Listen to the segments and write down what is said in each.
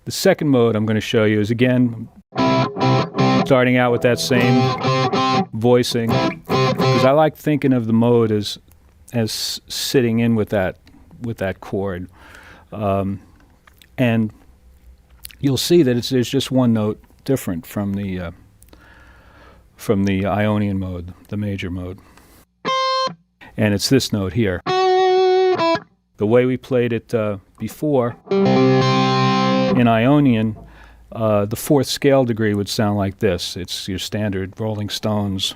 The second mode I'm going to show you is, again, starting out with that same voicing, because I like thinking of the mode as sitting in with that chord, and you'll see that there's just one note different from the Ionian mode, the major mode, and it's this note here. The way we played it before in Ionian, the fourth scale degree would sound like this. It's your standard Rolling Stones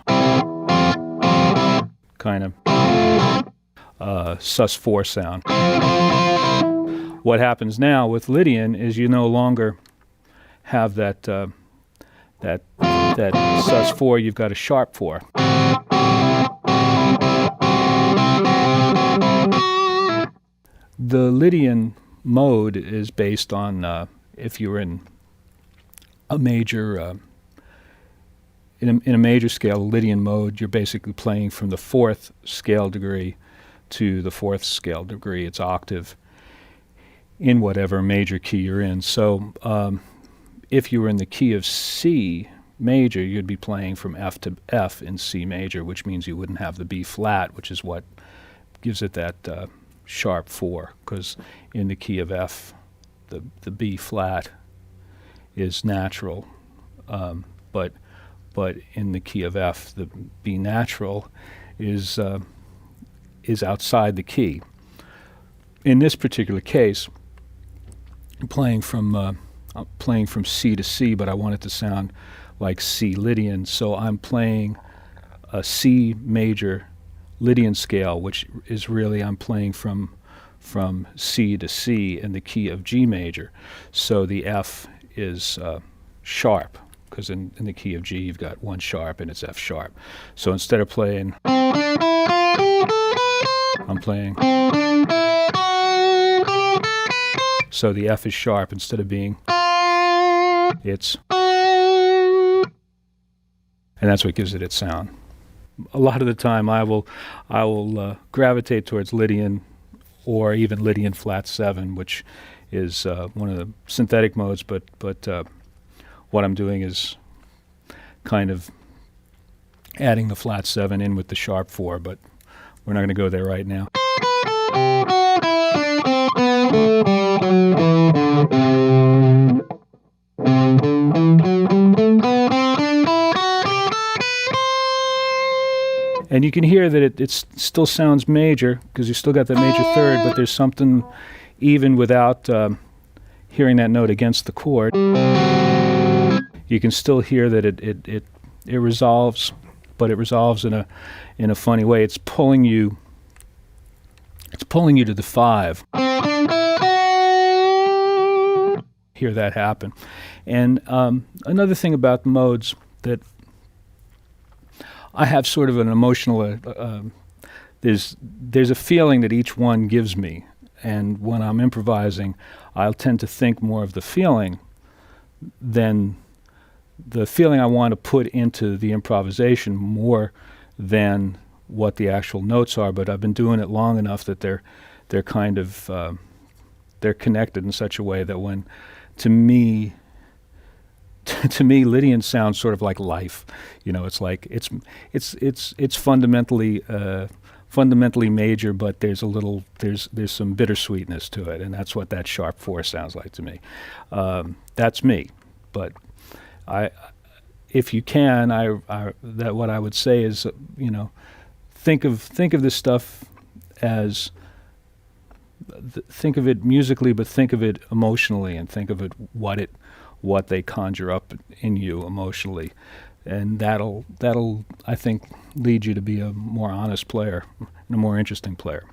kind of sus4 sound. What happens now with Lydian is you no longer have that sus4, you've got a sharp4. The Lydian mode is based on, if you're in a major in a major scale, Lydian mode, you're basically playing from the fourth scale degree to the fourth scale degree. It's octave in whatever major key you're in. So if you were in the key of C major, you'd be playing from F to F in C major, which means you wouldn't have the B flat, which is what gives it that sharp 4, because in the key of F, the B flat is natural, but in the key of F, the B natural is outside the key. In this particular case, I'm playing from C to C, but I want it to sound like C Lydian, so I'm playing a C major Lydian scale, which is really I'm playing from C to C in the key of G major. So the F is sharp, because in the key of G you've got one sharp and it's F sharp. So instead of playing, I'm playing. So the F is sharp instead of being, it's, and that's what gives it its sound. A lot of the time I will gravitate towards Lydian, or even Lydian flat 7, which is one of the synthetic modes, but what I'm doing is kind of adding the flat 7 in with the sharp 4, but we're not going to go there right now. And you can hear that it still sounds major, because you still got that major third, but there's something, even without hearing that note against the chord, you can still hear that it resolves, but it resolves in a funny way. It's pulling you to the 5. Hear that happen. And another thing about the modes that I have sort of an emotional, there's a feeling that each one gives me, and when I'm improvising, I'll tend to think more of the feeling than the feeling I want to put into the improvisation, more than what the actual notes are. But I've been doing it long enough that they're kind of they're connected in such a way that when, to me, Lydian sounds sort of like life. You know, it's like it's fundamentally major, but there's some bittersweetness to it, and that's what that sharp 4 sounds like to me. That's me, but if you can, that what I would say is, think of this stuff as, think of it musically, but think of it emotionally, and think of it what they conjure up in you emotionally, and that'll I think lead you to be a more honest player and a more interesting player.